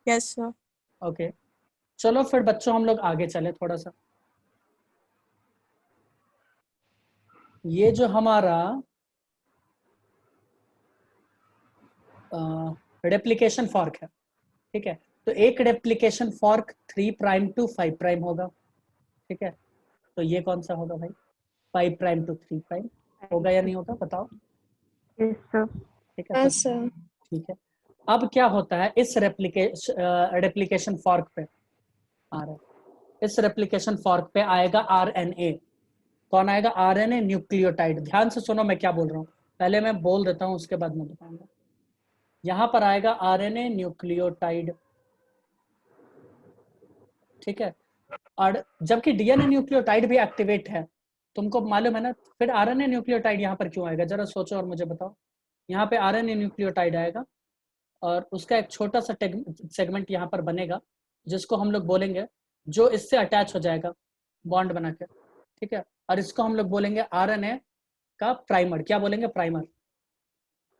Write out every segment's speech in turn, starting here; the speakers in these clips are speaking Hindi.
Yes sir. ओके, चलो फिर बच्चों हम लोग आगे चले थोड़ा सा। ये जो हमारा रेप्लिकेशन फॉर्क है, ठीक है, तो एक रेप्लिकेशन फॉर्क 3' to 5' होगा, ठीक है, तो ये कौन सा होगा भाई? 5' to 3' होगा या नहीं होगा, बताओ। Yes sir. ठीक है, तो ठीक है। अब क्या होता है इस रेप्लिकेशन फॉर्क पे आ रहा है, इस रेप्लिकेशन फॉर्क पे आएगा आरएनए। कौन आएगा? RNA nucleotide. ध्यान से सुनो मैं क्या बोल रहा हूँ, पहले मैं बोल देता हूँ उसके बाद मैं बताऊंगा। यहां पर आएगा आरएनए न्यूक्लियोटाइड, ठीक है, और जबकि डीएनए न्यूक्लियोटाइड भी एक्टिवेट है, तुमको मालूम है ना, फिर आरएनए न्यूक्लियोटाइड यहाँ पर क्यों आएगा, जरा सोचो और मुझे बताओ। यहाँ पे आरएनए न्यूक्लियोटाइड आएगा और उसका एक छोटा सा सेगमेंट यहाँ पर बनेगा, जिसको हम लोग बोलेंगे, जो इससे अटैच हो जाएगा बॉन्ड बना के, ठीक है, और इसको हम लोग बोलेंगे आरएनए का प्राइमर। क्या बोलेंगे? प्राइमर।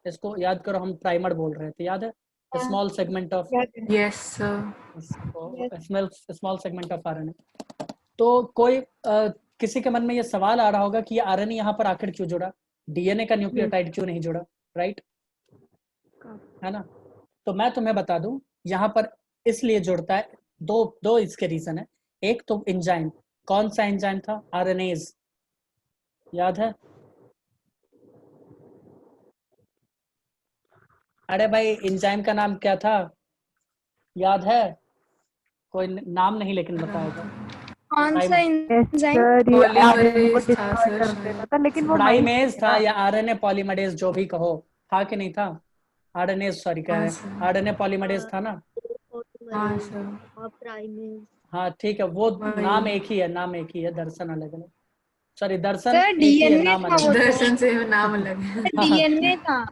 इसको याद करो, हम प्राइमर बोल रहे थे, याद है? Small segment of, yes sir. Small segment of RNA. तो कोई किसी के मन में ये सवाल आ रहा होगा कि ये आरएनए यहाँ पर आखिर क्यों जुड़ा, डीएनए का न्यूक्लियोटाइड क्यों नहीं जुड़ा, राइट, है ना? तो मैं तुम्हें बता दूं, यहाँ पर इसलिए जुड़ता है, दो दो इसके रीजन है। एक तो एंजाइम, कौन सा एंजाइम था? आरएनएज, याद है? अरे भाई एंजाइम का नाम क्या था, याद है? कोई नाम नहीं लेकिन बताएगा। कौन सा एंजाइम? सर ये आरएनए को पॉलीमरेज था डिस्ट्रॉय सर कर देता था, लेकिन वो नहीं प्राइमेज था था। या आरएनए पॉलीमरेज, जो भी कहो, था कि नहीं था? आरएनएज, सॉरी कह रहे हैं, सर। आरएनए पॉलीमरेज था ना? हाँ सर। हाँ ठीक है, वो वही। नाम एक ही है, नाम एक ही है, दर्शन अलग अलग, सॉरी दर्शन सर एक ही है, डीएनए नाम था अलग वो है। तो। दर्शन से नाम अलग है। हाँ डीएनए था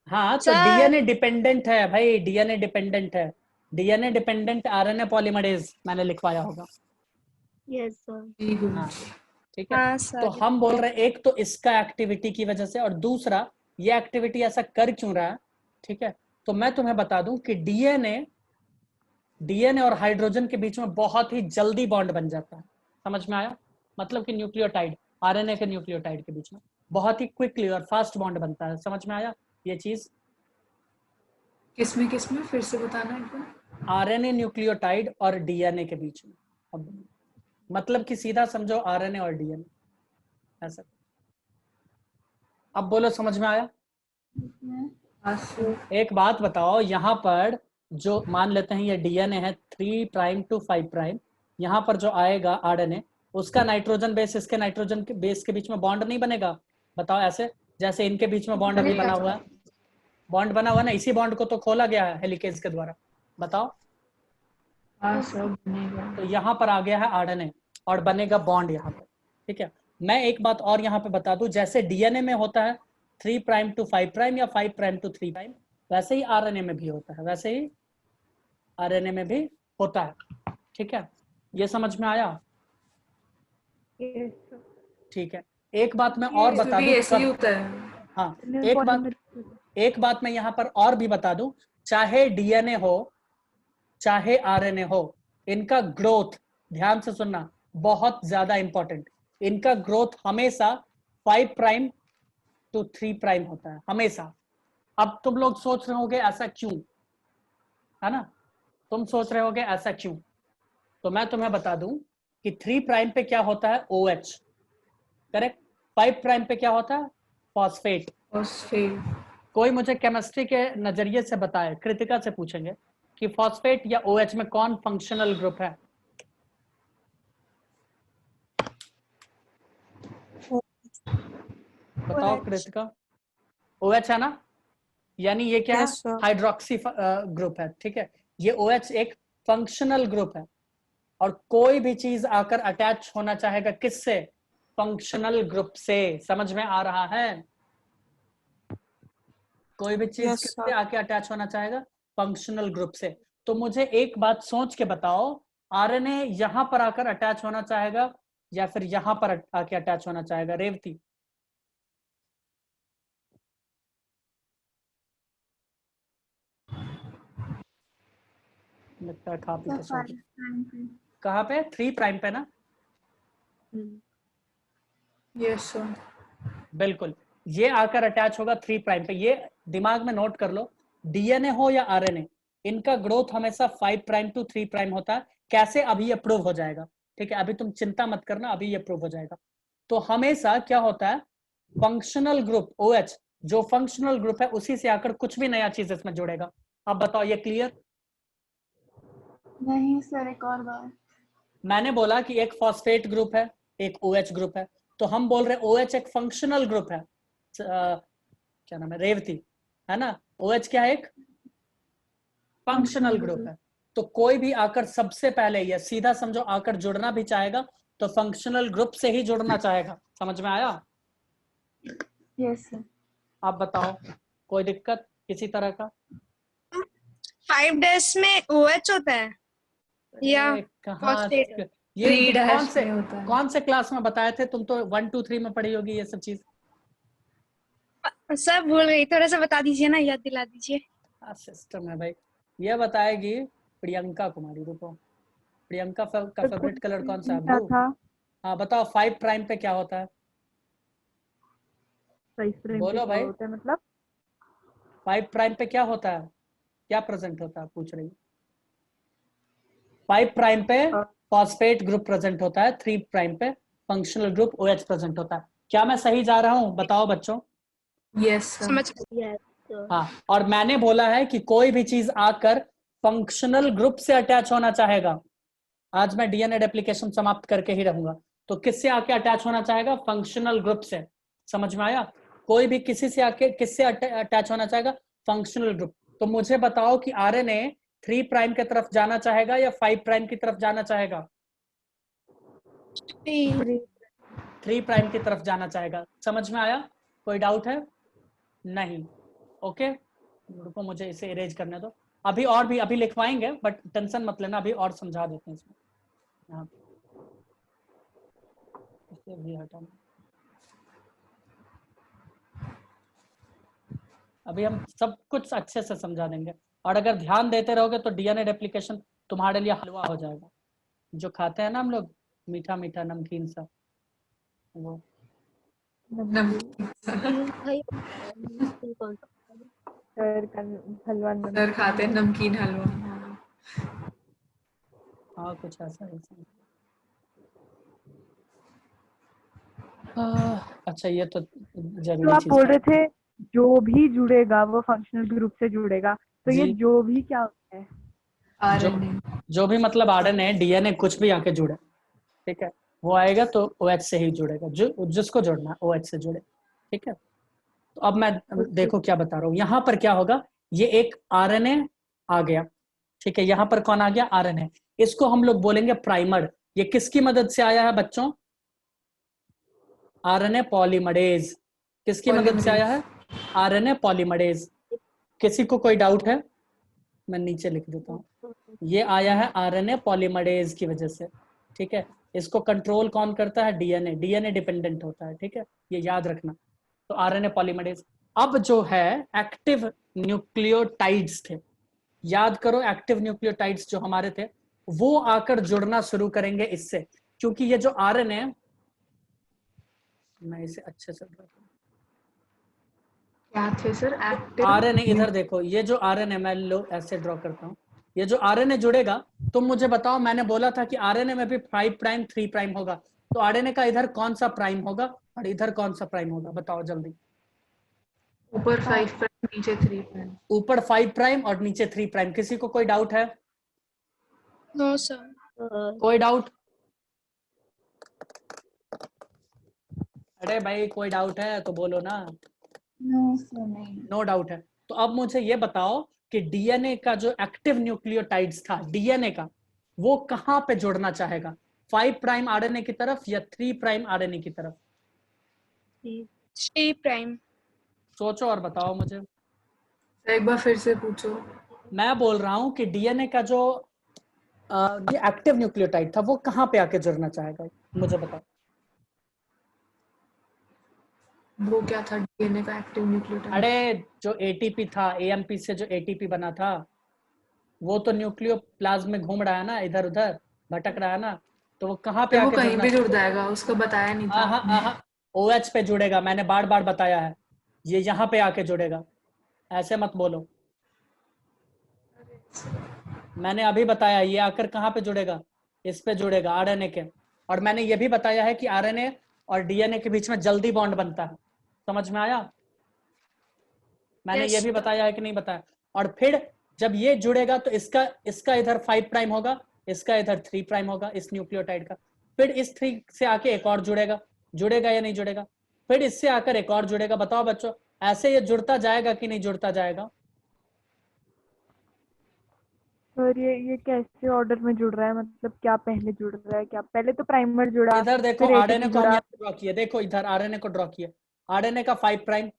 हाँ, तो सर। डीएनए डिपेंडेंट है भाई, डीएनए डिपेंडेंट है, डीएनए डिपेंडेंट आरएनए पॉलीमरेज मैंने लिखवाया होगा। हाँ ठीक है, हाँ तो सर। हम बोल रहे हैं एक तो इसका एक्टिविटी की वजह से, और दूसरा ये एक्टिविटी ऐसा कर क्यों रहा है, ठीक है। तो मैं तुम्हें बता दूं कि डीएनए डीएनए और हाइड्रोजन के बीच में बहुत ही जल्दी बॉन्ड बन जाता है, समझ में आया? मतलब कि न्यूक्लियोटाइड, आरएनए के न्यूक्लियोटाइड के बीच में बहुत ही क्विकली और फास्ट बॉन्ड बनता है, समझ में आया ये चीज? किसमें फिर से बताना एक बार। आरएनए न्यूक्लियोटाइड और डीएनए के बीच में, अब मतलब कि सीधा समझो आरएनए और डीएनए ऐसा। अब बोलो समझ में आया? हाँ सर। एक बात बताओ, यहाँ पर जो मान लेते हैं ये डीएनए है 3' to 5', यहाँ पर जो आएगा आरएनए, उसका नाइट्रोजन बेस इसके नाइट्रोजन के बेस के बीच में बॉन्ड नहीं बनेगा? बताओ, ऐसे जैसे इनके बीच में बॉन्ड अभी बना हुआ है, बॉन्ड बना हुआ है ना, इसी बॉन्ड को तो खोला गया है हेलिकेज के द्वारा, बताओ। हाँ सर बनेगा। तो यहाँ पर आ गया है आरएनए और बनेगा बॉन्ड यहाँ पर, ठीक है। मैं एक बात और यहाँ पे बता दूं, जैसे डीएनए में होता है 3' to 5' या 5' to 3', वैसे ही आरएनए में भी होता है, वैसे ही आरएनए में भी होता है, ठीक है, ये समझ में आया? ठीक है, एक बात मैं और इसमें बता भी दूं, ऐसे ही कब, होता है। हाँ, एक बात मैं यहाँ पर और भी बता दूं, चाहे डीएनए हो चाहे आरएनए हो, इनका ग्रोथ, ध्यान से सुनना, बहुत ज्यादा इंपॉर्टेंट, इनका ग्रोथ हमेशा 5' to 3' होता है, हमेशा। अब तुम लोग सोच रहे होगे ऐसा क्यों, है ना? तुम सोच रहे होगे ऐसा क्यों, तो मैं तुम्हें बता दूं कि 3' पे क्या होता है? OH, correct. 5' पे क्या होता है? फॉस्फेट। फॉस्फेट। कोई मुझे केमिस्ट्री के नजरिए से बताए, कृतिका से पूछेंगे कि फॉस्फेट या OH में कौन फंक्शनल ग्रुप है? बताओ कृतिका। OH है ना, यानी ये क्या है? Yes sir. हाइड्रोक्सी ग्रुप है, ठीक है, ये OH एक फंक्शनल ग्रुप है, और कोई भी चीज आकर अटैच होना चाहेगा किससे? फंक्शनल ग्रुप से, समझ में आ रहा है? कोई भी चीज यस किससे सर। आके अटैच होना चाहेगा? फंक्शनल ग्रुप से। तो मुझे एक बात सोच के बताओ, आरएनए यहां पर आकर अटैच होना चाहेगा या फिर यहां पर आके अटैच होना चाहेगा, रेवती? लगता है खा पी तो के सो गए। 5 प्राइम पे। कहाँ पे? 3 प्राइम पे ना? Yes sir. बिल्कुल, ये आकर अटैच होगा 3 प्राइम पे। ये दिमाग में नोट कर लो, डीएनए हो या आरएनए, इनका ग्रोथ हमेशा 5 प्राइम टू 3 प्राइम होता है। कैसे? अभी ये प्रूव हो जाएगा, ठीक है? अभी तुम चिंता मत करना, अभी ये प्रूव हो जाएगा। तो हमेशा क्या होता है, फंक्शनल ग्रुप OH, जो फंक्शनल ग्रुप है उसी से आकर कुछ भी नया चीज इसमें जुड़ेगा। अब बताओ, ये क्लियर? नहीं सर, एक और बार। मैंने बोला कि एक फॉस्फेट ग्रुप है, एक OH ग्रुप है, तो हम बोल रहे हैं OH एक फंक्शनल ग्रुप है। क्या नाम है, रेवती, है ना? OH क्या है? एक फंक्शनल ग्रुप है। तो कोई भी आकर सबसे पहले, या सीधा समझो, आकर जुड़ना भी चाहेगा तो फंक्शनल ग्रुप से ही जुड़ना चाहेगा। समझ में आया? Yes sir. आप बताओ, कोई दिक्कत किसी तरह का? 5 डैश में OH होता है या अरे कहाँ, फॉस्फेट? ये 3 कौन डैश से में होता है। कौन से क्लास में बताए थे? तुम तो 1 2 3 में पढ़ी होगी ये सब चीज। सर भूल गई, थोड़ा सा बता दीजिए ना, याद दिला दीजिए। सिस्टम है भाई। ये बताएगी प्रियंका कुमारी। रुको, प्रियंका का तो फेवरेट कलर कौन सा है? क्या ब्लू। था? हाँ बताओ, 5 प्राइम पे क्या होता है? सही फ्रेम पे बोलो क्या भाई, होता है मतलब? 5 प्राइम पे क्या होता है? क्या प्रेजेंट होता है, पूछ रही? 5 प्राइम पे फॉस्फेट ग्रुप प्रेजेंट होता है, 3 प्राइम पे फंक्शनल ग्रुप OH प्रेजेंट होता है। क्या मैं सही जा रहा हूँ? बताओ बच्चों। Yes sir. समझ गई। हाँ, और मैंने बोला है कि कोई भी चीज आकर फंक्शनल ग्रुप से अटैच होना चाहेगा। आज मैं डीएनए रेप्लिकेशन समाप्त करके ही रहूंगा। तो किससे आके अटैच होना चाहेगा? फंक्शनल ग्रुप से। समझ में आया? कोई भी किसी से आके किससे अटैच होना चाहेगा? Functional group. तो मुझे बताओ कि आरएनए 3 प्राइम की तरफ जाना चाहेगा या 5 प्राइम की तरफ जाना चाहेगा? 3 प्राइम की तरफ जाना चाहेगा। समझ में आया? कोई डाउट है? नहीं। ओके, रुको मुझे इसे इरेज करने दो। अभी और भी अभी लिखवाएंगे, बट टेंशन मत लेना, अभी और समझा देते हैं इसमें। यहाँ इसे भी हटाना। अभी हम सब कुछ अच्छे से समझा देंगे, और अगर ध्यान देते रहोगे तो डीएनए रेप्लिकेशन तुम्हारे लिए हलवा हो जाएगा। जो खाते हैं ना हम लोग, मीठा मीठा नमकीन सा, वो। नमकीन सर का हलवा सर खाते हैं नमकीन हलवा। हाँ कुछ ऐसा ही। अच्छा, ये तो तो जरूरी आप चीज बोल था रहे थे जो भी जुड़ेगा वो फंक्शनल ग्रुप से जुड़ेगा, तो ये जी। जो भी क्या होता है? जो आरएनए। जो भी मतलब आरएनए डीएनए कुछ भी आके जुड़े, ठीक है, वो आएगा तो OH से ही जुड़ेगा। जो जिसको जुड़ना है OH से जुड़े, ठीक है। तो अब मैं देखो क्या बता रहा हूँ। यहाँ पर क्या होगा, ये एक आरएनए आ गया, ठीक है। यहाँ पर कौन आ गया? आरएनए। इसको हम लोग बोलेंगे प्राइमर। ये किसकी मदद से आया है बच्चों? RNA polymerase. किसकी मदद से आया है? RNA polymerase. किसी को कोई डाउट है? मैं नीचे लिख देता हूँ। ये आया है आरएनए पॉलीमरेज की वजह से, ठीक है। इसको कंट्रोल कौन करता है? डीएनए। डीएनए डिपेंडेंट होता है, ठीक है, ये याद रखना। तो आरएनए पॉलीमरेज। अब जो है एक्टिव न्यूक्लियोटाइड्स थे, याद करो, एक्टिव न्यूक्लियोटाइड्स जो हमारे थे वो आकर जुड़ना शुरू करेंगे इससे, क्योंकि ये जो आरएनए, मैं इसे अच्छे से क्या थे सर? एक्टिव आरएनए, इधर देखो, ये जो आरएनए, मैं लो ऐसे ड्रॉ करता हूँ, ये जो आरएनए जुड़ेगा, तुम मुझे बताओ, मैंने बोला था कि आरएनए में भी 5 प्राइम 3 प्राइम होगा, तो आरएनए का इधर कौन सा प्राइम होगा और इधर कौन सा प्राइम होगा? बताओ जल्दी। ऊपर 5 प्राइम नीचे 3 प्राइम। ऊपर 5 प्राइम और नीचे 3 प्राइम। किसी को कोई डाउट है? No sir. कोई डाउट? अरे भाई कोई डाउट है तो बोलो ना। नो सर, नहीं। नो डाउट है। तो अब मुझे ये बताओ कि डीएनए का जो एक्टिव न्यूक्लियोटाइड्स था डीएनए का, वो कहां पे जुड़ना चाहेगा? 5 प्राइम आरएनए की तरफ या 3 प्राइम आरएनए की तरफ? 3 प्राइम। सोचो और बताओ मुझे। सर एक बार फिर से पूछो। मैं बोल रहा हूं कि डीएनए का जो ये एक्टिव न्यूक्लियोटाइड था वो कहां पे आके जुड़ना चाहेगा, मुझे बताओ। वो क्या था डीएनए का एक्टिव न्यूक्लियोटाइड? अरे जो एटीपी था, एएमपी से जो एटीपी बना था, वो तो न्यूक्लियोप्लाज्म में घूम रहा है ना, इधर उधर भटक रहा है ना, तो वो कहाँ पे तो वो आके कहीं जुड़ना भी है? जुड़ जाएगा, उसको बताया नहीं था आहा आपने। आहा, OH पे जुड़ेगा, मैंने बार बार बताया है, ये यहाँ पे आके जुड़ेगा, ऐसे मत बोलो। मैंने अभी बताया ये आकर कहाँ पे जुड़ेगा, इस पे जुड़ेगा, आरएनए के। और मैंने ये भी बताया है कि आरएनए और डीएनए के बीच में जल्दी बॉन्ड बनता है, समझ में आया? मैंने ये यस भी बताया है कि नहीं बताया? और फिर जब ये जुड़ेगा तो इसका इसका इधर 5 प्राइम होगा, इसका इधर 3 प्राइम होगा, इस न्यूक्लियोटाइड का। फिर इस 3 से आके एक और जुड़ेगा, जुड़ेगा या नहीं जुड़ेगा? फिर इससे आकर एक और जुड़ेगा। बताओ बच्चों, ऐसे ये जुड़ता जाएगा कि नहीं जुड़ता जाएगा? सर ये कैसे ऑर्डर में जुड़ रहा है, मतलब क्या पहले जुड़ रहा है, क्या पहले तो प्राइमर जुड़ा इधर देखो फिर आरएनए एटीपी को हम जुड़ा। यहाँ ड्रॉ किए, देखो इधर आरएनए को ड्रॉ किए, आरएनए का 5 प्राइम,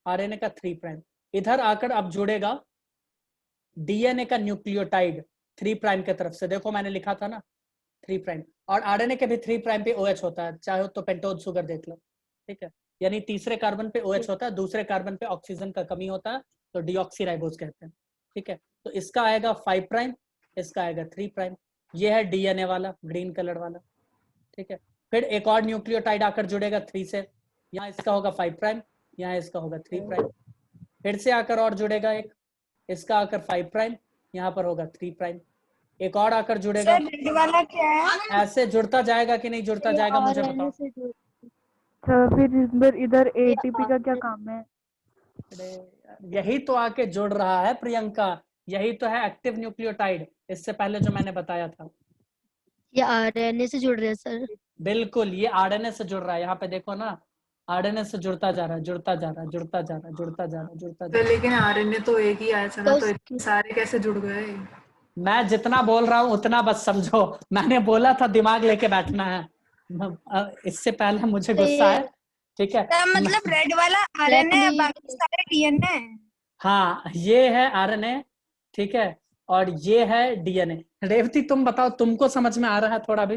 आरएनए का 3 प्राइम, इधर आकर अब जुड़ेगा डीएनए का न्यूक्लियोटाइड 3 प्राइम के तरफ से। देखो मैंने लिखा था ना 3 प्राइम, और आरएनए के भी 3 प्राइम पे OH होता है, चाहे तो पेंटोज शुगर देख लो, ठीक है? यानी तीसरे कार्बन पे OH होता है, दूसरे कार्बन पे ऑक्सीजन का कमी होता है, तो डीऑक्सीराइबोज कहते हैं, ठीक है? तो इसका आएगा 5 प्राइम, इसका आएगा 3 प्राइम, ये है डीएनए वाला ग्रीन कलर वाला, ठीक है? फिर एक और न्यूक्लियोटाइड आकर जुड़ेगा 3 से, यहाँ इसका होगा 5 प्राइम, यहाँ इसका होगा 3 प्राइम, फिर से आकर और जुड़ेगा एक, इसका आकर 5 प्राइम, यहाँ पर होगा 3 प्राइम, एक और आकर जुड़ेगा, सर रेड वाला क्या है? ऐसे जुड़ता जाएगा कि नहीं जुड़ता जाएगा मुझे बताओ? तो फिर इधर इधर एटीपी का क्या काम है? अरे यार, यही तो आके जुड़ रहा है प्रियंका, यही तो है एक्टिव न्यूक्लियोटाइड, इससे पहले जो मैंने बताया था। ये आरएनए से जुड़ रहे हैं सर। बिल्कुल, ये आरएनए से जुड़ रहा है, यहाँ पे देखो ना, आरएनए से जुड़ता जा रहा है, जुड़ता जा रहा है, जुड़ता जा रहा है, जुड़ता जा रहा है, जुड़ता जा तो रहा है। लेकिन आरएनए तो एक ही आया था ना, तो तो इतने सारे कैसे जुड़ गए? मैं जितना बोल रहा हूँ उतना बस समझो, मैंने बोला था दिमाग लेके बैठना है, इससे पहले मुझे गुस्सा है, ठीक है? सर मतलब रेड वाला आरएनए है, बाकी सारे डीएनए है। हाँ, ये है आरएनए, ठीक है, और ये है डीएनए। रेवती तुम बताओ, तुमको समझ में आ रहा है थोड़ा भी?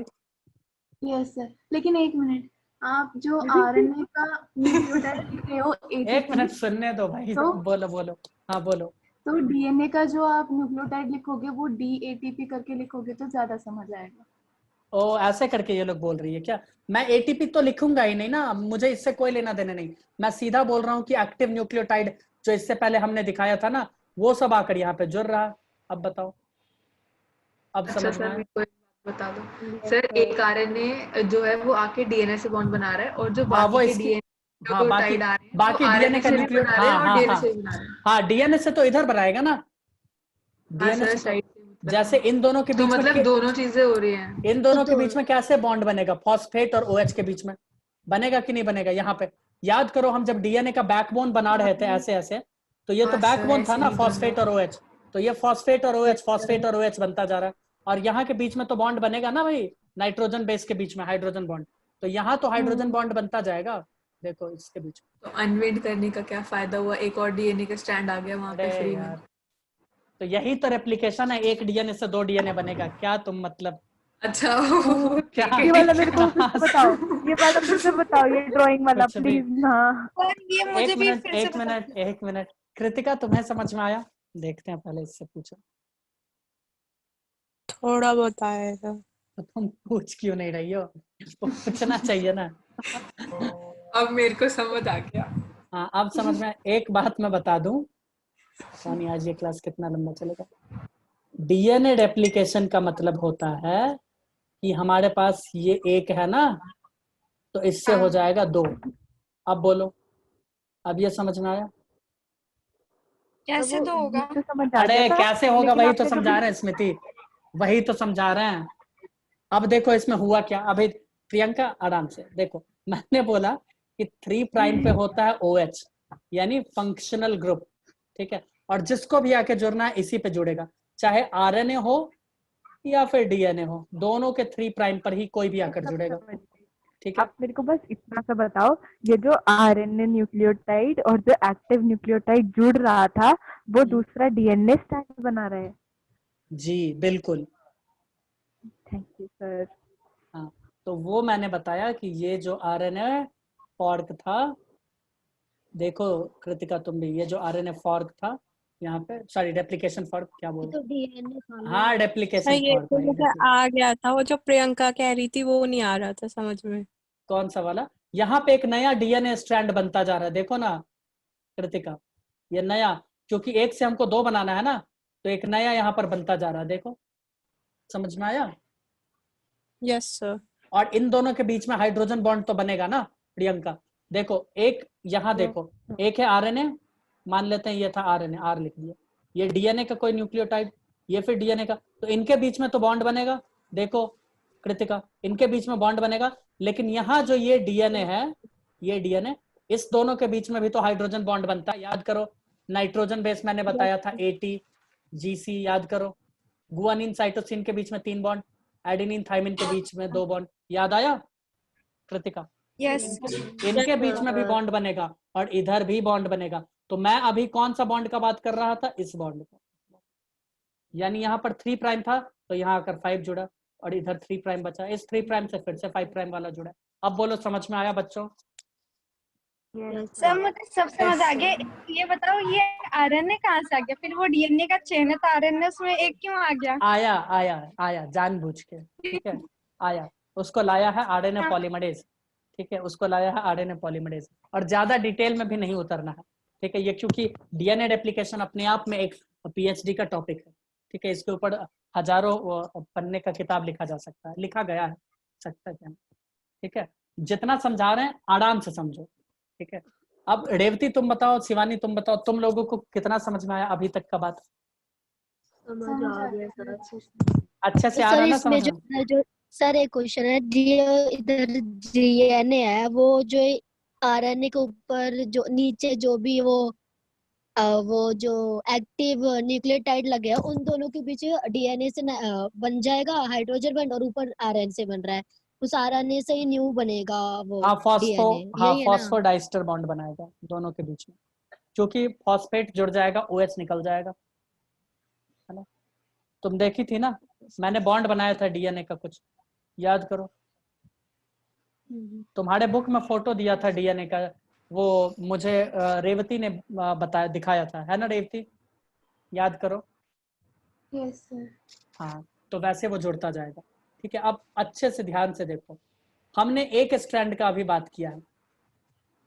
यस सर, लेकिन एक मिनट, आप जो आरएनए का न्यूक्लियोटाइड लिख रहे हो एक एटीपी, मिनट सुनने दो भाई, तो बोलो बोलो, हाँ बोलो। तो डीएनए का जो आप न्यूक्लियोटाइड लिखोगे वो डीएटीपी करके लिखोगे तो ज्यादा समझ आएगा। ओ, ऐसे करके ये लोग बोल रही है क्या? मैं एटीपी तो लिखूंगा ही नहीं ना, मुझे इससे कोई लेना देना नहीं, मैं सीधा बोल रहा हूँ कि एक्टिव न्यूक्लियोटाइड जो इससे पहले हमने दिखाया था ना, वो सब आकर यहाँ पे जुड़ रहा है। अब बताओ, अब अच्छा समझ में सर, आया? मेरे को एक बात बता दो सर, एक आरएनए जो है वो आके डीएनए से बॉन्ड बना रहा है, और जो हाँ वो बाकी के इसकी, डीएनए हाँ बाकी न्यूक्लियोटाइड आ रहे हैं वो बाकी डीएनए आरएनए का से भी न्यूक्लियो, बना रहे हैं हाँ और हाँ डीएनए हाँ से भी बना रहे हैं। हाँ, डीएनए से तो इधर बनाएगा ना, हाँ डीएनए सर, से तो, साइड से मतलब, जैसे इन दोनों के तो बीच में मतलब दोनों चीजें हो रही हैं। इन दोनों तो के बीच में कैसे बॉन्ड बनेगा? फॉस्फेट और OH के बीच में बनेगा कि नहीं बनेगा? यहाँ पे याद करो, हम जब डीएनए का बैकबोन बना रहे थे ऐसे ऐसे, तो ये तो हाँ सर, बैकबोन था ऐसे ना, ही बना फॉस्फेट और OH, तो ये फॉस्फेट और OH, फॉस्फेट और OH बनता जा रहा है, और यहाँ के बीच में तो बॉन्ड बनेगा ना भाई, नाइट्रोजन बेस के बीच में हाइड्रोजन बॉन्ड, तो यहाँ तो हाइड्रोजन बॉन्ड बनता जाएगा, देखो इसके बीच में। तो अनवेट करने का क्या फायदा हुआ, एक और डीएनए का स्टैंड आ गया वहां अरे पे फ्री में। यार, तो यही तो रेप्लिकेशन है, एक डीएनए से 2 डीएनए बनेगा क्या? तुम मतलब अच्छा क्या? ठीक है ये वाला मेरे को फिर कहाँ से से? बताओ, ये वाला फिर से बताओ, ये ड्राइंग वाला कुछ भी। प्लीज ना। सर ये मुझे एक भी मिनट, फिर से एक मिनट, एक मिनट, कृतिका तुम्हें समझ में आया? देखते हैं, पहले इससे पूछो। थोड़ा बहुत आएगा। तो तुम पूछ क्यों नहीं रही हो? पूछना चाहिए ना। अब मेरे को समझ आ गया। हाँ, अब समझ में। एक बात मैं बता दूं, पता नहीं आज ये क्लास कितना लंबा चलेगा। डीएनए रेप्लिकेशन का मतलब होता है कि हमारे पास ये एक है ना, तो इससे हो जाएगा 2। अब बोलो, अब ये समझ में आया? कैसे तो होगा? मुझे समझ आ गया अरे था, कैसे होगा, लेकिन वही तो आपने समझा कभी रहे हैं स्मृति, वही तो समझा रहे हैं। अब देखो इसमें हुआ क्या, अभी प्रियंका आराम से देखो, मैंने बोला कि 3 प्राइम पे होता है OH, यानी फंक्शनल ग्रुप, ठीक है, और जिसको भी आके जुड़ना है इसी पे जुड़ेगा, चाहे आरएनए हो या फिर डीएनए हो, दोनों के 3 प्राइम पर ही कोई भी आकर जुड़ेगा, ठीक है? आप मेरे को बस इतना सा बताओ, ये जो आरएनए न्यूक्लियोटाइड और जो एक्टिव न्यूक्लियोटाइड जुड़ रहा था वो दूसरा डीएनए स्टैंड बना रहा है। जी बिल्कुल। Thank you sir. हाँ, तो वो मैंने बताया कि ये जो आरएनए फॉर्क था, देखो कृतिका तुम भी, ये जो आरएनए फॉर्क था यहाँ पे, सॉरी रेप्लिकेशन फॉर्क क्या बोल तो डीएनए हाँ रेप्लिकेशन ये फॉर्क तो मुझे आ गया था, वो जो प्रियंका कह रही थी वो नहीं आ रहा था समझ में। कौन सा वाला? यहाँ पे एक नया डीएनए स्ट्रैंड बनता जा रहा है, देखो ना कृतिका, ये नया, क्योंकि एक से हमको 2 बनाना है ना, तो एक नया यहाँ पर बनता जा रहा है, देखो समझ में आया? Yes sir. और इन दोनों के बीच में हाइड्रोजन बॉन्ड तो बनेगा ना प्रियंका। देखो एक यहाँ देखो, एक है आरएनए, मान लेते हैं ये था आरएनए, आर लिख दिया, ये डीएनए का कोई न्यूक्लियोटाइड, ये फिर डीएनए का, तो इनके बीच में तो बॉन्ड बनेगा, देखो कृतिका इनके बीच में बॉन्ड बनेगा, लेकिन यहाँ जो ये डीएनए है, ये डीएनए, इस दोनों के बीच में भी तो हाइड्रोजन बॉन्ड बनता है, याद करो नाइट्रोजन बेस मैंने बताया था एटी जीसी, याद करो गुआनिन साइटोसिन के बीच में 3 बॉन्ड, एडेनिन थाइमिन के बीच में 2 बॉन्ड, याद आया कृतिका? यस इनके बीच में भी बॉन्ड बनेगा और इधर भी बॉन्ड बनेगा, तो मैं अभी कौन सा बॉन्ड का बात कर रहा था? इस बॉन्ड का, यानी यहाँ पर 3 प्राइम था तो यहाँ आकर 5 जुड़ा और इधर 3 प्राइम बचा, इस 3 प्राइम से फिर से 5 प्राइम वाला जुड़ा। अब बोलो समझ में आया बच्चों? सब मुझे सब समझ आ गया। ये बताओ ये आरएनए कहाँ से आ गया? फिर वो डीएनए का चेन है तो आरएनए उसमें एक क्यों आ गया? आया आया आया जानबूझ के, ठीक है आया, उसको लाया है आरएनए पॉलीमरेज, ठीक है उसको लाया है आरएनए पॉलीमरेज, और ज्यादा डिटेल में भी नहीं उतरना है, ठीक है, ये क्योंकि डीएनए रेप्लिकेशन अपने आप में एक पीएचडी का टॉपिक है, ठीक है, इसके ऊपर हजारों पन्ने का किताब लिखा जा सकता है, लिखा गया है, सकता है, ठीक है, जितना समझा रहे हैं आराम से समझो, ठीक है। अब रेवती तुम बताओ, शिवानी तुम बताओ, तुम लोगों को कितना समझ में आया अभी तक का बात? समझ आ गया सर। अच्छे से आ सर रहा है ना इसमें समझ में? जो सर एक क्वेश्चन है, इधर डीएनए है, वो जो आरएनए के ऊपर जो नीचे जो भी वो जो एक्टिव न्यूक्लियोटाइड लगे हैं उन दोनों के बीच डीएनए से बन जाएगा हाइड्रोजन बॉन्ड, और ऊपर आरएनए से बन रहा है, उस आरएनए से ही न्यू बनेगा वो हाँ डीएनए, हाँ यही है ना? फॉस्फोडाइस्टर बॉन्ड बनाएगा दोनों के बीच में, क्योंकि फॉस्फेट जुड़ जाएगा OH निकल जाएगा, है ना? तुम देखी थी ना, मैंने बॉन्ड बनाया था डीएनए का, कुछ याद करो, तुम्हारे बुक में फोटो दिया था डीएनए का, वो मुझे रेवती ने बताया, दिखाया था, है ना रेवती? याद करो। Yes sir. हाँ तो वैसे वो जुड़ता जाएगा, ठीक है। अब अच्छे से ध्यान से देखो, हमने एक स्ट्रैंड का अभी बात किया है,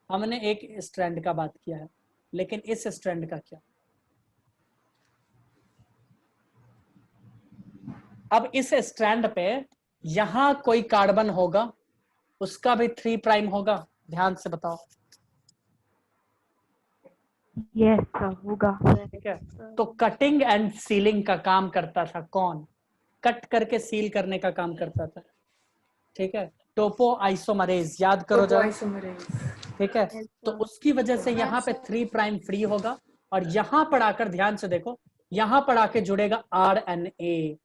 हमने एक स्ट्रैंड का बात किया है, लेकिन इस स्ट्रैंड का क्या? अब इस स्ट्रैंड पे यहां कोई कार्बन होगा, उसका भी 3 प्राइम होगा, ध्यान से बताओ। यस सर होगा। ठीक है, तो कटिंग एंड सीलिंग का काम करता था कौन? कट करके सील करने का काम करता था, ठीक है, टोपो आइसोमरेज, याद करो जरा, ठीक है। तो उसकी वजह से यहाँ पे 3 प्राइम फ्री होगा, और यहाँ पर आकर ध्यान से देखो, यहाँ पर आके जुड़ेगा RNA।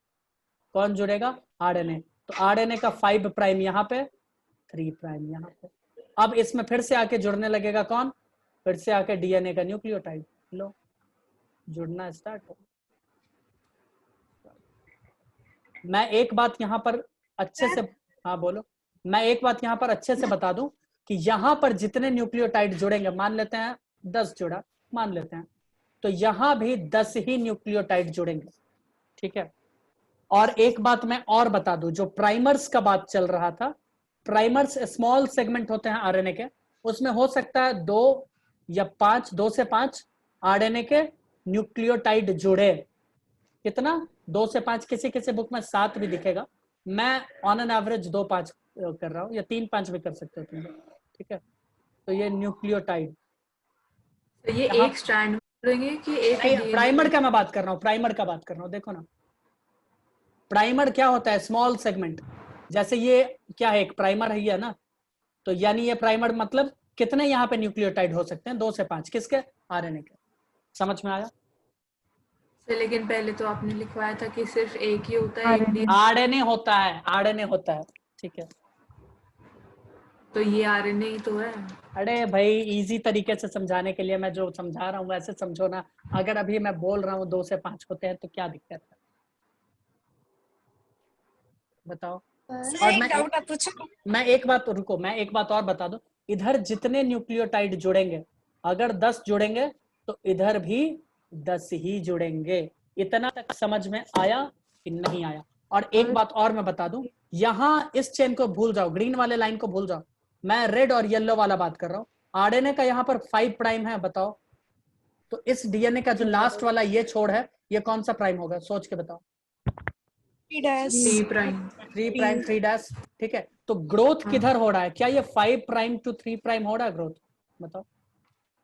कौन जुड़ेगा? RNA। तो RNA का 5 प्राइम यहाँ पे, 3 प्राइम यहाँ पे। अब इसमें फिर से आके जुड़ने लगेगा कौन? फिर से आके DNA का न्यूक्लियोटाइड, लो जुड़ना स्टार्ट हो। मैं एक बात यहाँ पर अच्छे से, हाँ बोलो, मैं एक बात यहाँ पर अच्छे से बता दूं कि यहाँ पर जितने न्यूक्लियोटाइड जुड़ेंगे, मान लेते हैं 10 जुड़ा, मान लेते हैं, तो यहाँ भी 10 ही न्यूक्लियोटाइड जुड़ेंगे, ठीक है। और एक बात मैं और बता दूं, जो प्राइमर्स का बात चल रहा था, प्राइमर्स स्मॉल सेगमेंट होते हैं आरएनए के, उसमें हो सकता है 2 या 5, 2 से 5 आरएनए के न्यूक्लियोटाइड जुड़े। कितना? 2 से 5, किसी किसी बुक में 7 भी दिखेगा, मैं ऑन एन एवरेज 2-5 कर रहा हूँ, या 3-5 भी कर सकते हो तुम, ठीक है। तो ये न्यूक्लियोटाइड, तो ये एक स्ट्रैंड जोड़ेंगे कि एक प्राइमर का मैं बात कर रहा हूँ, प्राइमर का बात कर रहा हूँ। देखो ना, प्राइमर क्या होता है? Small segment. जैसे ये क्या है? एक प्राइमर है ना, तो यानी ये प्राइमर मतलब कितने यहाँ पे न्यूक्लियोटाइड हो सकते हैं? 2 से 5, किसके? आरएनए के। समझ में आया? लेकिन पहले तो आपने लिखवाया था कि सिर्फ एक ही होता है, आरएनए होता है, आरएनए होता है, ठीक है। तो ये आरएनए ही तो है। अरे भाई इजी तरीके से समझाने के लिए मैं जो समझा रहा हूँ वैसे समझो ना। अगर अभी मैं बोल रहा हूँ 2 से 5 होते हैं तो क्या दिक्कत है, बताओ। और मैं एक बात, रुको, मैं एक बात और बता दूं, इधर जितने न्यूक्लियोटाइड जुड़ेंगे, अगर 10 जुड़ेंगे तो इधर भी 10 ही जुड़ेंगे। इतना तक समझ में आया कि नहीं आया? और एक बात और मैं बता दूं, यहां इस चेन को भूल जाओ, ग्रीन वाले लाइन को भूल जाओ, मैं रेड और येलो वाला बात कर रहा हूं। आरएनए का यहाँ पर 5 प्राइम है, बताओ तो इस डीएनए का जो लास्ट वाला ये छोड़ है, ये कौन सा प्राइम होगा? सोच के बताओ। 3 प्राइम। 3 प्राइम 3 डैश, ठीक है। तो ग्रोथ किधर हो रहा है? क्या ये 5 प्राइम टू 3 प्राइम हो रहा है ग्रोथ? बताओ।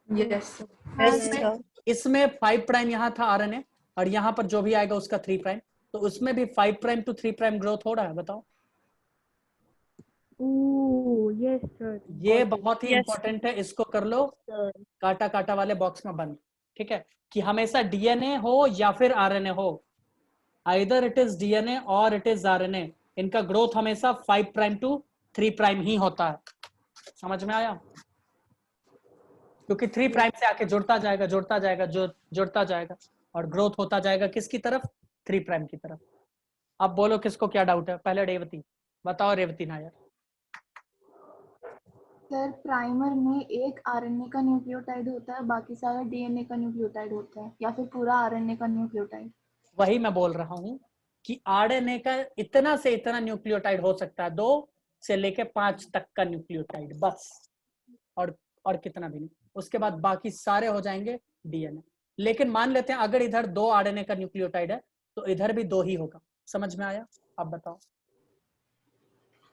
यस इसमें 5 प्राइम यहाँ था आरएनए, और यहाँ पर जो भी आएगा उसका 3 प्राइम, तो उसमें भी 5 प्राइम टू 3 प्राइम ग्रोथ हो रहा है, बताओ। Yes sir. ये बहुत ही Yes. इंपॉर्टेंट है, इसको कर लो काटा काटा वाले बॉक्स में बंद, ठीक है। कि हमेशा डीएनए हो या फिर आरएनए हो, आइदर इट इज डीएनए और इट इज आरएनए, इनका ग्रोथ हमेशा 5 प्राइम टू 3 प्राइम ही होता है। समझ में आया? क्योंकि 3 प्राइम से आके जुड़ता जाएगा जुड़ता जाएगा जुड़ता जाएगा, और ग्रोथ होता जाएगा किसकी तरफ? 3 प्राइम की तरफ। अब बोलो किसको क्या डाउट है? पहले रेवती बताओ। रेवती नायर। सर प्राइमर में एक आरएनए का न्यूक्लियोटाइड होता है, बाकी सारा डीएनए का न्यूक्लियोटाइड होता है, या फिर पूरा आरएनए का न्यूक्लियोटाइड? वही मैं बोल रहा हूं कि आरएनए का इतना से इतना न्यूक्लियोटाइड हो सकता है, 2 से लेके 5 तक का न्यूक्लियोटाइड बस, और कितना भी नहीं। उसके बाद बाकी सारे हो जाएंगे डीएनए। लेकिन मान लेते हैं अगर इधर 2 आरएनए का न्यूक्लियोटाइड है तो इधर भी 2 ही होगा। समझ में आया? अब बताओ।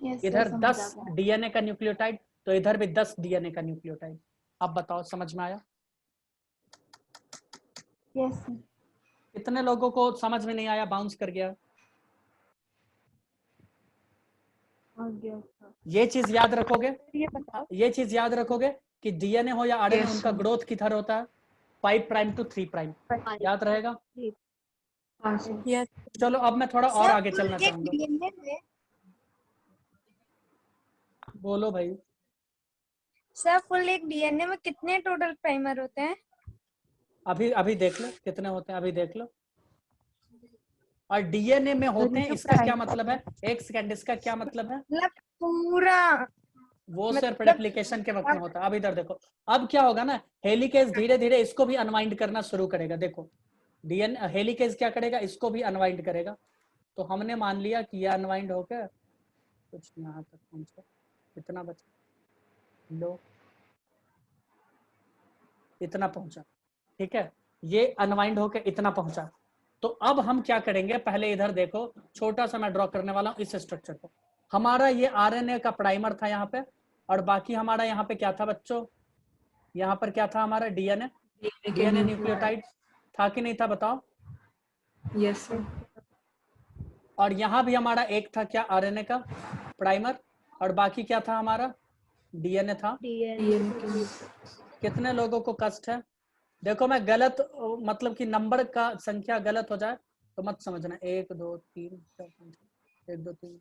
यस इधर सर, समझ 10 आ गया। डीएनए का न्यूक्लियोटाइड, तो इधर भी 10 डीएनए का न्यूक्लियोटाइड। अब बताओ समझ में आया? Yes sir. कितने लोगों को समझ में नहीं आया? बाउंस कर गया। ये चीज याद रखोगे, ये बताओ। ये चीज याद रखोगे कि डीएनए हो या आरएनए, Yes, उनका sir. ग्रोथ किधर होता है? 5 प्राइम टू 3 प्राइम। याद रहेगा? हाँ सर। Yes. चलो अब मैं थोड़ा और सर आगे चलना एक चाहूंगा। डीएनए में बोलो भाई। सर फुल एक डीएनए में कितने टोटल प्राइमर होते हैं? अभी देख लो कितने होते हैं, अभी देख लो। और डीएनए में होते ये हैं, जो इसका क्या प्राइम- मतलब है? एक सेकंड, इसका क्या मतलब है? मतलब पूरा वो सिर्फ मतलब रेप्लिकेशन के वक्त में होता है। अब इधर देखो, अब क्या होगा ना, हेलिकेज धीरे धीरे इसको भी अनवाइंड करना शुरू करेगा। देखो डीएनए हेलिकेज क्या करेगा? इसको भी अनवाइंड करेगा। तो हमने मान लिया कि यह अनवाइंड होकर कुछ यहाँ तक पहुंचा, कितना बचा? लो इतना पहुंचा, ठीक है। ये अनवाइंड होकर इतना पहुंचा। तो अब हम क्या करेंगे? पहले इधर देखो, छोटा सा मैं ड्रॉ करने वाला हूं इस स्ट्रक्चर को। हमारा ये आरएनए का प्राइमर था यहाँ पे, और बाकी हमारा यहाँ पे क्या था बच्चों? यहाँ पर क्या था हमारा? डीएनए। डीएनए न्यूक्लियोटाइड था कि नहीं था? बताओ। Yes sir. और यहाँ भी हमारा एक था क्या? आरएनए का प्राइमर। और बाकी क्या था हमारा? डीएनए था। कितने लोगों को कष्ट है? देखो मैं गलत, मतलब कि नंबर का संख्या गलत हो जाए तो मत समझना। 1 2 3 4 5 1 2 3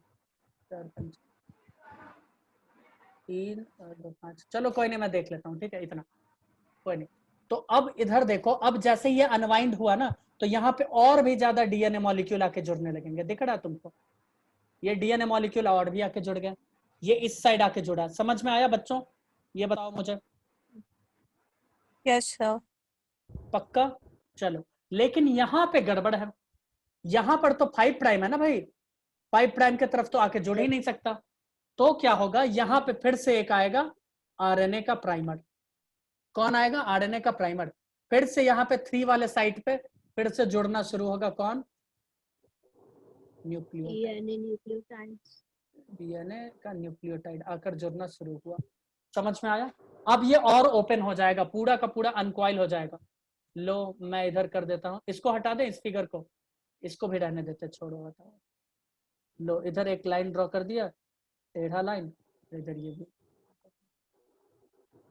4 5 3 और 2 5, चलो कोई नहीं, मैं देख लेता हूँ, ठीक है, इतना कोई नहीं। तो अब इधर देखो, अब जैसे ये अनवाइंड हुआ ना, तो यहाँ पे और भी ज्यादा डीएनए मॉलिक्यूल आके जुड़ने लगेंगे। दिख रहा है तुमको? ये डीएनए मॉलिक्यूल और भी आके जुड़ गए, ये इस साइड आके जुड़ा। समझ में आया बच्चों? ये बताओ मुझे। Yes, sir. पक्का? चलो, लेकिन यहाँ पे गड़बड़ है। यहाँ पर तो 5 प्राइम है ना भाई, 5 प्राइम की तरफ तो आके जुड़ ही नहीं सकता। तो क्या होगा? यहाँ पे फिर से एक आएगा आरएनए का प्राइमर। कौन आएगा? आरएनए का प्राइमर। फिर से यहाँ पे 3 वाले साइड पे फिर से जुड़ना शुरू होगा। कौन? न्यूक्लियोटाइड। डीएनए का न्यूक्लियोटाइड आकर जुड़ना शुरू हुआ। समझ में आया? अब ये और ओपन हो जाएगा, पूरा का पूरा अनकॉइल हो जाएगा। लो मैं इधर कर देता हूँ, इसको हटा दें, इस फिगर को, इसको भी रहने देते, छोड़ो हटाओ। लो इधर एक लाइन ड्रॉ कर दिया, टेढ़ा लाइन, इधर ये भी।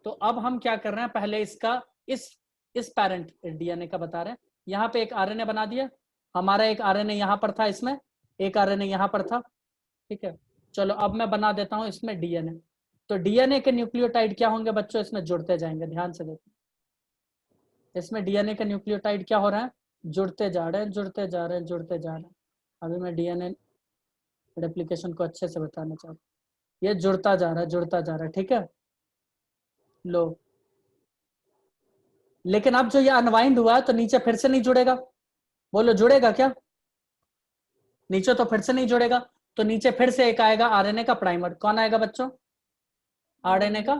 तो अब हम क्या कर रहे हैं? पहले इसका इस पैरेंट डीएनए का बता रहे हैं। यहाँ पे एक आरएनए बना दिया, हमारा एक आरएनए यहाँ पर था, इसमें एक आरएनए यहाँ पर था, ठीक है। चलो अब मैं बना देता हूँ इसमें डीएनए। तो डीएनए के न्यूक्लियोटाइड क्या होंगे बच्चों? इसमें जुड़ते जाएंगे, ध्यान से देखो। इसमें डीएनए के न्यूक्लियोटाइड क्या हो रहा है? जुड़ते जा रहे हैं, जुड़ते जा रहे हैं, जुड़ते जा रहे हैं। अभी मैं डीएनए रेप्लिकेशन को अच्छे से बताना चाहता हूँ। ये जुड़ता जा रहा है, जुड़ता जा रहा है, ठीक है। लो लेकिन अब जो ये अनवाइंड हुआ तो नीचे फिर से नहीं जुड़ेगा, बोलो जुड़ेगा क्या? नीचे तो फिर से नहीं जुड़ेगा, तो नीचे फिर से एक आएगा आरएनए का प्राइमर। कौन आएगा बच्चों? आरएनए का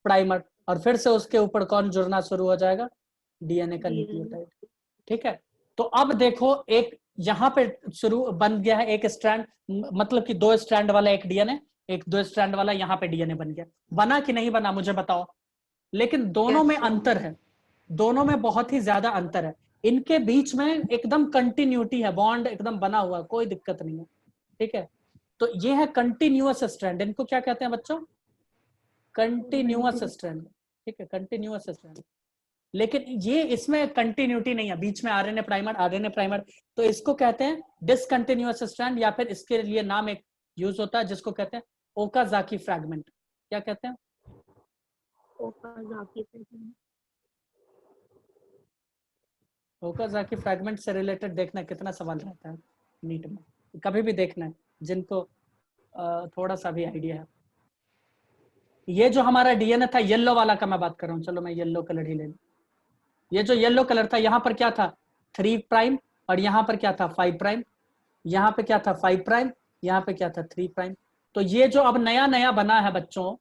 प्राइमर। और फिर से उसके ऊपर कौन जुड़ना शुरू हो जाएगा? डीएनए का न्यूक्लियोटाइड। ठीक है, तो अब देखो एक यहाँ पे शुरू बन गया है एक स्ट्रैंड, मतलब कि 2 स्ट्रैंड वाला एक डीएनए, एक 2 स्ट्रैंड वाला यहाँ पे डीएनए बन गया। बना कि नहीं बना मुझे बताओ? लेकिन दोनों में अंतर है, दोनों में बहुत ही ज्यादा अंतर है। इनके बीच में एकदम कंटिन्यूटी है, बॉन्ड एकदम बना हुआ, कोई दिक्कत नहीं है। ठीक है, तो ये है कंटिन्यूअस स्ट्रैंड। इनको क्या कहते हैं बच्चों? Continuous strand. ठीक है, कंटिन्यूअस स्ट्रैंड। लेकिन ये इसमें कंटिन्यूटी नहीं है, बीच में आरएनए प्राइमर, तो इसको कहते हैं डिसकंटिन्यूअस स्ट्रैंड, या फिर इसके लिए नाम एक यूज होता है जिसको कहते हैं ओकाजाकी फ्रैगमेंट। क्या कहते हैं? ओकाजाकी फ्रैगमेंट से रिलेटेड देखना कितना सवाल रहता है नीट में, कभी भी देखना है जिनको थोड़ा सा भी आइडिया है। ये जो हमारा डीएनए था येलो वाला का मैं बात कर रहा हूँ, चलो मैं येलो कलर ही ले लूं। ये जो येलो कलर था यहाँ पर क्या था? 3 प्राइम, और यहाँ पर क्या था? 5 प्राइम। यहाँ पे क्या था? 5 प्राइम। यहाँ पे क्या था? 3 प्राइम। तो ये जो अब नया नया बना है बच्चों,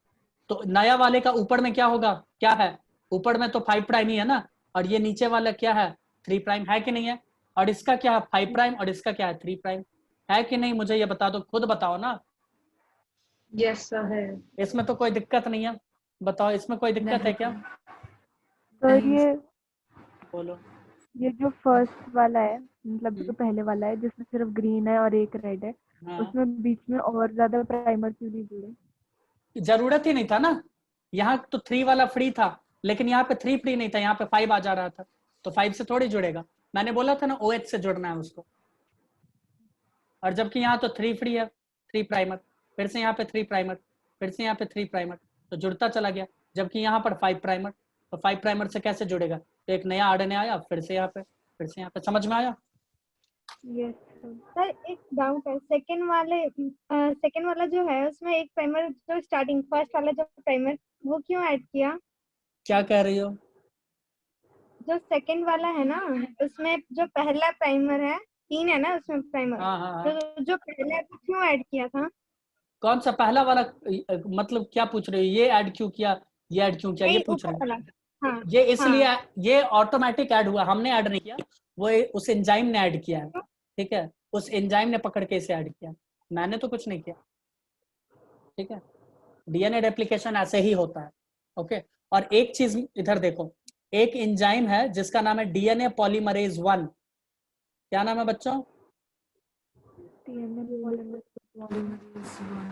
तो नया वाले का ऊपर में क्या होगा? क्या है ऊपर में? तो 5 प्राइम ही है ना, और ये नीचे वाला क्या है? 3 प्राइम है कि नहीं है? और इसका क्या है? 5 प्राइम, और इसका क्या है? 3 प्राइम है कि नहीं? मुझे ये बता दो, खुद बताओ ना। यस सर है। इसमें तो कोई दिक्कत नहीं है, बताओ इसमें कोई दिक्कत है क्या? तो नहीं। ये बोलो। ये जो फर्स्ट वाला है, मतलब हम्म। जो पहले वाला है जिसमें सिर्फ ग्रीन है और एक रेड है, हाँ, उसमें बीच में और ज्यादा प्राइमर क्यों नहीं जुड़े? जरूरत ही नहीं था ना, यहाँ तो 3 वाला फ्री था, लेकिन यहाँ पे 3 फ्री नहीं था, यहाँ पे 5 आ जा रहा था, तो 5 से थोड़ी जुड़ेगा। मैंने बोला था ना OH से जुड़ना है उसको, और जबकि यहाँ तो 3 फ्री है, 3 प्राइमर, फिर से यहाँ पे 3 प्राइमर, फिर से यहाँ पे 3 प्राइमर, तो जुड़ता चला गया। जबकि यहाँ पर 5 प्राइमर, तो 5 प्राइमर से कैसे जुड़ेगा? तो एक नया आरएनए आया, फिर से यहाँ पे, फिर से यहाँ पे। समझ में आया? यस सर एक डाउट है, सेकंड वाला जो है उसमें एक प्राइमर, जो स्टार्टिंग फर्स्ट वाला जो प्राइमर, वो क्यों ऐड किया? क्या कह रही हो? जो सेकंड वाला है ना, उसमें जो पहला प्राइमर है, 3 है ना उसमें प्राइमर, हाँ हाँ हाँ। तो जो पहला है वो क्यों ऐड किया था? कौन सा पहला वाला? मतलब क्या पूछ रहे हो? ये ऐड क्यों किया, ये ऐड क्यों किया, ये नहीं, पूछ रहे ऊपर हो? वाला। हाँ ये इसलिए हाँ। ये ऑटोमेटिक ऐड हुआ, हमने ऐड नहीं किया, वो उस एंजाइम ने ऐड किया है। ठीक है, उस एंजाइम ने पकड़ के इसे ऐड किया, मैंने तो कुछ नहीं किया। ठीक है, डीएनए रेप्लिकेशन ऐसे ही होता है। ओके, और एक चीज इधर देखो, एक एंजाइम है जिसका नाम है डीएनए पॉलीमरेज 1। क्या नाम है बच्चों?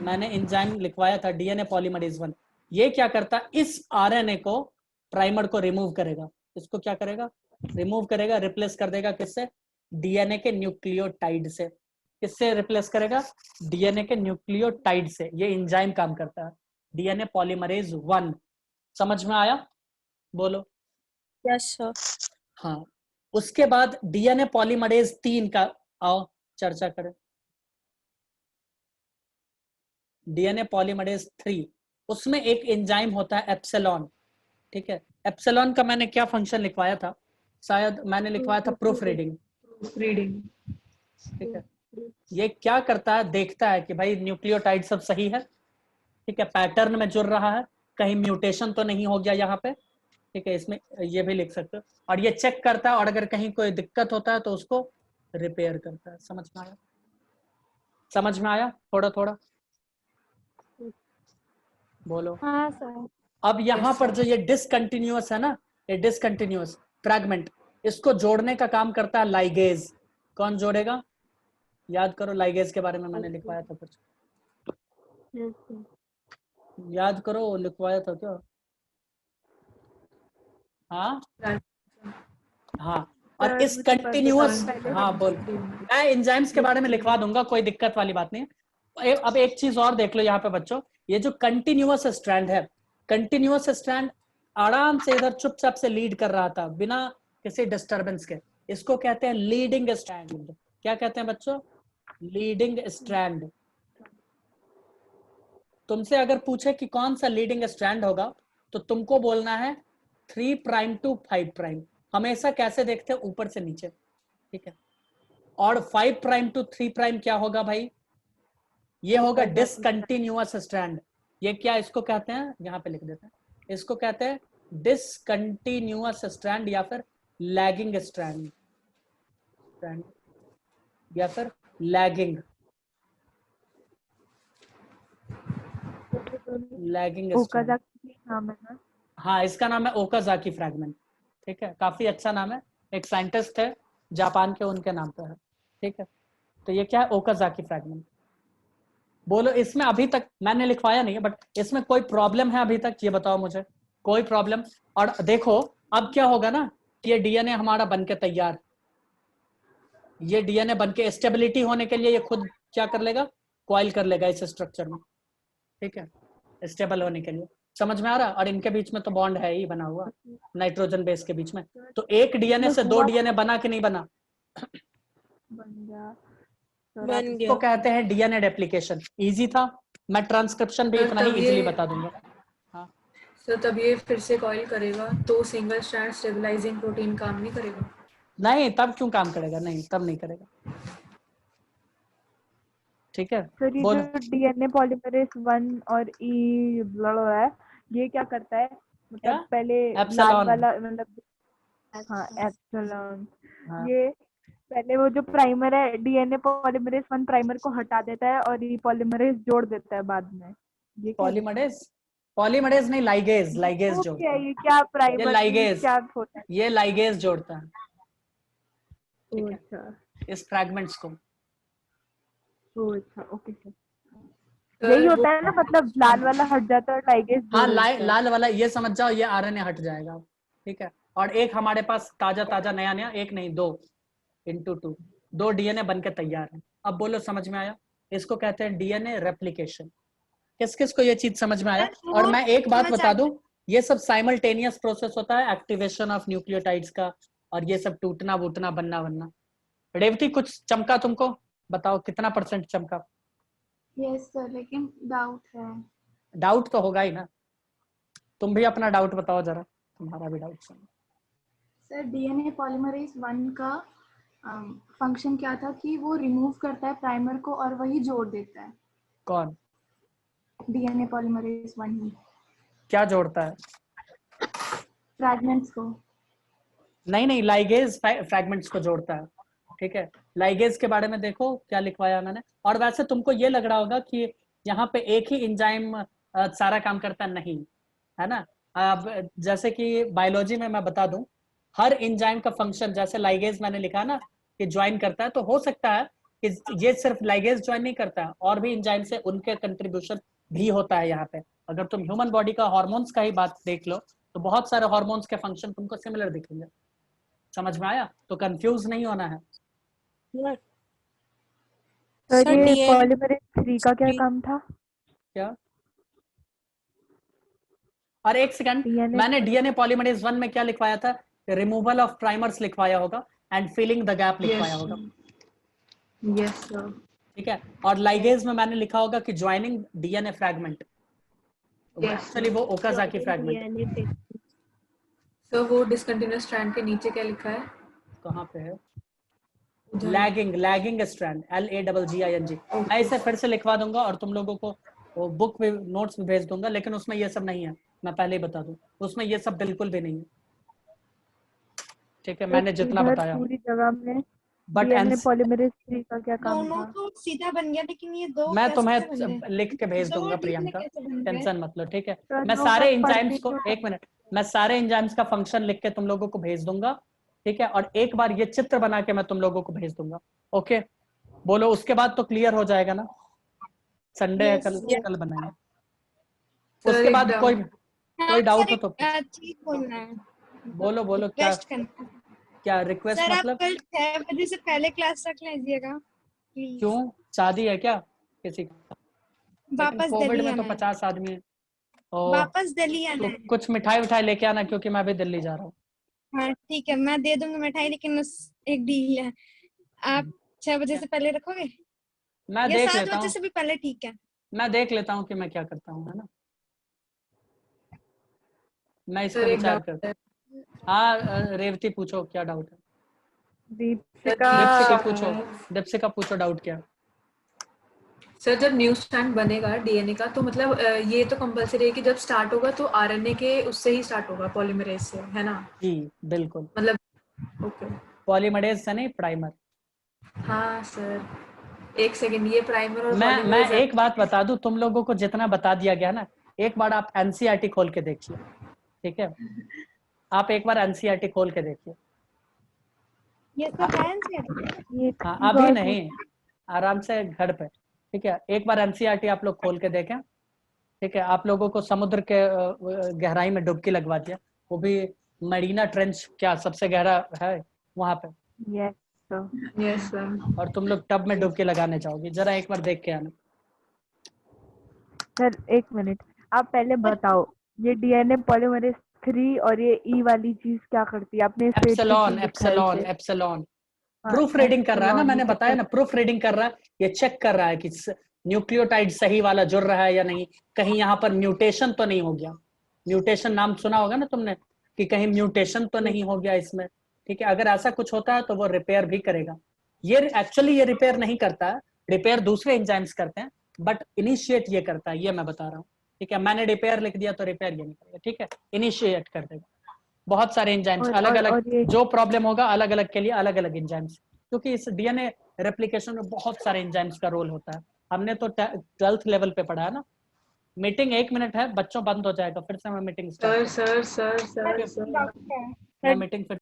मैंने एंजाइम लिखवाया था डीएनए पॉलीमरेज 1। ये क्या करता है? इस आरएनए को, प्राइमर को रिमूव करेगा। इसको क्या करेगा? रिमूव करेगा, रिप्लेस कर देगा किससे? डीएनए के न्यूक्लियोटाइड से। किससे रिप्लेस करेगा? डीएनए के न्यूक्लियोटाइड से। ये एंजाइम काम करता है, डीएनए पॉलीमरेज 1। समझ में आया? बोलो। Yes sir. हाँ, उसके बाद डीएनए पॉलीमरेज 3 का आओ चर्चा करें। डीएनए पॉलीमरेज 3, उसमें एक एंजाइम होता है एप्सिलॉन। ठीक है, एप्सिलॉन का मैंने क्या फंक्शन लिखवाया था? शायद मैंने लिखवाया था प्रूफ रीडिंग। रीडिंग। ठीक है, ये क्या करता है? देखता है कि भाई न्यूक्लियोटाइड सब सही है, ठीक है, पैटर्न में जुड़ रहा है, कहीं म्यूटेशन तो नहीं हो गया यहाँ पे। ठीक है, इसमें ये भी लिख सकते हो। और ये चेक करता है, और अगर कहीं कोई दिक्कत होता है तो उसको रिपेयर करता है। समझ में आया? समझ में आया थोड़ा थोड़ा? बोलो। हाँ सर। अब यहाँ पर जो ये डिसकंटिन्यूअस है ना, ये डिसकंटिन्यूअस फ्रैगमेंट, इसको जोड़ने का काम करता है लाइगेज। कौन जोड़ेगा? याद करो, लाइगेज के बारे में मैंने लिखवाया था कुछ, याद करो, लिखवाया था क्या? हाँ हाँ। और इस कंटिन्यूअस, हाँ बोल, मैं एंजाइम्स के बारे में लिखवा दूंगा, कोई दिक्कत वाली बात नहीं है। अब एक चीज और देख लो यहाँ पे बच्चों, ये जो कंटिन्यूअस स्ट्रैंड है, कंटिन्यूअस स्ट्रैंड आराम से इधर चुपचाप से लीड कर रहा था बिना किसी डिस्टरबेंस के, इसको कहते हैं लीडिंग स्ट्रैंड। क्या कहते हैं बच्चों? Leading strand. तुमसे अगर पूछे कि कौन सा लीडिंग स्ट्रैंड होगा, तो तुमको बोलना है 3 प्राइम टू 5 प्राइम हमेशा कैसे देखते हैं, ऊपर से नीचे, ठीक है। और 5 प्राइम टू 3 प्राइम क्या होगा भाई, ये होगा डिसकंटिन्यूअस स्ट्रैंड। ये क्या इसको कहते हैं, यहाँ पे लिख देते हैं, इसको कहते हैं डिसकंटिन्यूअस स्ट्रैंड या फिर लैगिंग स्ट्रैंड, या फिर लैगिंग स्ट्रैंड। ओकाजाकी नाम है ना? हाँ, इसका नाम है ओकाजाकी फ्रैगमेंट, ठीक है। काफी अच्छा नाम है, एक साइंटिस्ट है जापान के, उनके नाम पे है, ठीक है। तो ये क्या है, ओकाजाकी फ्रैगमेंट। बोलो इसमें अभी तक मैंने लिखवाया नहीं है, बट इसमें कोई प्रॉब्लम है अभी तक, ये बताओ मुझे, कोई प्रॉब्लम? और देखो अब क्या होगा ना, ये डीएनए हमारा बनके तैयार, ये डीएनए बनके स्टेबिलिटी होने के लिए ये खुद क्या कर लेगा, कॉइल कर लेगा इस स्ट्रक्चर में, ठीक है, स्टेबल होने के लिए। समझ में आ रहा? और इनके बीच में तो बॉन्ड है ही बना हुआ, नाइट्रोजन बेस के बीच में। तो एक डीएनए से 2 डीएनए बना कि नहीं बना? बन गया। बन इसको गया। कहते हैं डीएनए रेप्लिकेशन। इजी था, मैं ट्रांसक्रिप्शन भी इतना ही इजीली बता दूंगा। हाँ सर तब ये फिर से कॉइल करेगा तो सिंगल स्ट्रैंड स्टेबलाइजिंग प्रोटीन काम नहीं करेगा? नहीं, तब क्यों काम करेगा, नहीं तब नहीं करेगा, ठीक है। सर ये बोल जो डीएनए पॉलीमरेज 1 और ई ब्लड है, ये क्या करता है? क्या? मतलब पहले लाल एप्सिलॉन। वाला, मतलब हाँ एप्सिलॉन, हाँ, ये पहले वो जो प्राइमर है डीएनए पॉलीमरेज 1 प्राइमर को हटा देता है और ये पॉलीमरेज जोड़ देता है बाद में, ये क्या पॉलीमरेज, पॉलीमरेज नहीं, लाइगेज, लाइगेज वो जोड़ता क्या है। ये क्या ये प्राइमर मीन्स लाइगेज, क्या होता है? ये लाइगेज जोड़ता है, ठीक है, अच्छा इस फ्रैगमेंट्स को। अच्छा ओके सर। सर यही वो होता है ना, मतलब लाल वाला हट जाता है और लाइगेज हाँ, जोड़ देता है। लाल वाला ये समझ जाओ, ये आरएनए हट जाएगा, ठीक है। और एक हमारे पास ताजा ताजा नया नया, एक नहीं 2 इंटू 2, 2 डीएनए बनके तैयार है। अब बोलो समझ में आया? इसको कहते हैं डीएनए रेप्लिकेशन। किस किस को ये चीज समझ में आया? और मैं एक बात बता दूं, ये सब साइमल्टेनियस प्रोसेस होता है, एक्टिवेशन ऑफ न्यूक्लियोटाइड्स का, और ये सब टूटना वूटना बनना बनना। रेवती कुछ चमका तुमको? बताओ कितना % चमका? यस सर, लेकिन डाउट है। डाउट तो होगा ही ना, तुम भी अपना डाउट बताओ जरा, तुम्हारा भी डाउट सुनो। सर डीएनए पॉलीमरेज 1 का फंक्शन क्या था कि वो रिमूव करता है प्राइमर को और वही जोड़ देता है। कौन? डीएनए पॉलीमरेज 1 ही क्या जोड़ता है? फ्रैगमेंट्स को। नहीं नहीं, लाइगेज फ्रैगमेंट्स को जोड़ता है, ठीक है। लाइगेज के बारे में देखो क्या लिखवाया मैंने। और वैसे तुमको ये लग रहा होगा कि यहाँ पे एक ही एंजाइम सारा काम करता नहीं है ना। अब जैसे कि बायोलॉजी में मैं बता दूं, हर एंजाइम का फंक्शन, जैसे लाइगेज मैंने लिखा ना कि ज्वाइन करता है, तो हो सकता है कि ये सिर्फ लाइगेज ज्वाइन नहीं करता है, और भी एंजाइम से उनके कंट्रीब्यूशन भी होता है यहाँ पे। अगर तुम ह्यूमन बॉडी का हार्मोन्स का ही बात देख लो, तो बहुत सारे हार्मोन्स के फंक्शन तुमको सिमिलर दिखेंगे। समझ में आया? तो कंफ्यूज नहीं होना है। सर सर ये डीएनए पॉलीमरेज 3 का क्या काम था? क्या? और एक सेकंड, डीएनए मैंने डीएनए पॉलीमरेज 1 में क्या लिखवाया था? रिमूवल ऑफ प्राइमर्स लिखवाया होगा एंड फिलिंग द गैप लिखवाया होगा, यस सर। ठीक है। और लाइगेज में मैंने लिखा होगा कि ज्वाइनिंग डीएनए फ्रैगमेंट, एक्चुअली वो ओकाजाकी फ्रैगमेंट। सर वो डिसकंटिन्यूअस स्ट्रैंड के नीचे क्या लिखा है? कहाँ पे है? उधर। Lagging, lagging strand, LAGGING। मैं इसे फिर से लिखवा दूंगा और तुम लोगों को वो बुक में नोट्स में भेज दूंगा, लेकिन उसमें ये सब नहीं है, मैं पहले ही बता दूं, उसमें ये सब बिल्कुल भी नहीं है, ठीक है। मैंने जितना इधर बताया, पूरी जगह में बट डीएनए पॉलीमरेज 3 का क्या काम दोनों था? तो सीधा बन गया, लेकिन ये दो मैं कैसे बन तुम्हें गए? लिख के भेज दो दूंगा डीएनए प्रियंका, कैसे बन गए? टेंशन मत लो, ठीक है। सर मैं दो सारे का एंजाइम्स को, कंटिन्यू एक मिनट, मैं सारे एंजाइम्स का फंक्शन लिख के तुम लोगों को भेज दूंगा, ठीक है। और एक बार ये चित्र बना के मैं तुम लोगों को भेज दूंगा, ओके। बोलो उसके बाद तो क्लियर हो जाएगा ना। संडे है कल, कल बनाएंगे। सर उसके एक बाद कोई हाँ, डाउट सर हो तो चीज बोलना है, बोलो, बोलो क्या, रिक्वेस्ट करना है। क्या रिक्वेस्ट सर आप मतलब? कल 6 बजे से पहले क्लास रख लीजिएगा प्लीज। क्यों, शादी है क्या किसी की? लेकिन वापस कोविड दिल्ली में तो आना है, 50 आदमी है। ओ, वापस दिल्ली आना तो है। कुछ मिठाई विठाई लेके आना, क्योंकि मैं भी दिल्ली जा रहा हूँ। हाँ ठीक है, मैं दे दूंगी मिठाई, लेकिन उस एक डील है, आप 6 बजे से पहले रखोगे मैं या देख 7 लेता बजे हूँ, से भी पहले? ठीक है, मैं देख लेता हूँ कि मैं क्या करता हूँ, है ना। मैं इस सर पे एक विचार डाउट करता है हूँ। हाँ रेवती पूछो क्या डाउट है। दीपिका दीपिका पूछो, दीपिका पूछो डाउट क्या। सर जब न्यू स्ट्रैंड बनेगा डीएनए का तो मतलब ये तो कंपलसरी है कि जब स्टार्ट होगा तो आरएनए के उससे ही स्टार्ट होगा, पॉलीमरेज से, है ना? जी बिल्कुल, मतलब ओके। पॉलीमरेज से नहीं, प्राइमर। हाँ सर, एक सेकंड, ये प्राइमर और मैं पॉलीमरेज एक बात बता दूं, तुम लोगों को जितना बता दिया गया ना, एक बार आप एनसीईआरटी खोल के देखिए, ठीक है? आप एक बार एनसीईआरटी खोल के देखिए। ये सब है आंसर। ये हाँ थी अभी बात। नहीं, आराम से घर पे, ठीक है? एक बार एनसीईआरटी आप लोग खोल के देखें, ठीक है? आप लोगों को समुद्र के गहराई में डुबकी लगवा दिया, वो भी मरीना ट्रेंच, क्या सबसे गहरा है वहां पे, यस सर। Yes sir. और तुम लोग टब में डुबकी लगाने जाओगे। जरा एक बार देख के आना। सर एक मिनट, आप पहले बताओ ये डीएनए पॉलीमरेज 3 और ये ई वाली चीज क्या करती है? आपने इस पेज पे एप्सिलॉन, क्यों लिखा है एप्सिलॉन, इसे? एप्सिलॉन हाँ, प्रूफ रीडिंग कर रहा है ना, एप्सिलॉन मैंने ये बताया ना, प्रूफ रीडिंग कर रहा है, ये चेक कर रहा है कि न्यूक्लियोटाइड सही वाला जुड़ रहा है या नहीं, कहीं यहाँ पर म्यूटेशन तो नहीं हो गया। म्यूटेशन नाम सुना होगा ना तुमने, कि कहीं म्यूटेशन तो नहीं हो गया इसमें, ठीक है? अगर ऐसा कुछ होता है तो वो रिपेयर भी करेगा। ये एक्चुअली ये रिपेयर नहीं करता है, रिपेयर दूसरे एंजाइम्स करते हैं, बट इनिशिएट ये करता है, ये मैं बता रहा हूँ, ठीक है? मैंने रिपेयर लिख दिया तो रिपेयर ये नहीं करेगा, ठीक है? इनिशिएट कर देगा। बहुत सारे एंजाइम्स अलग अलग, और ये जो प्रॉब्लम होगा अलग अलग के लिए अलग अलग एंजाइम्स, क्योंकि इस डीएनए रेप्लिकेशन में बहुत सारे एंजाइम्स का रोल होता है। हमने तो 12th लेवल पे पढ़ा है ना। मीटिंग 1 मिनट है, बच्चों बंद हो जाएगा, फिर से मैं meeting sir start sir sir sir करूँ। सर डॉक्टर मैं मीटिंग फिर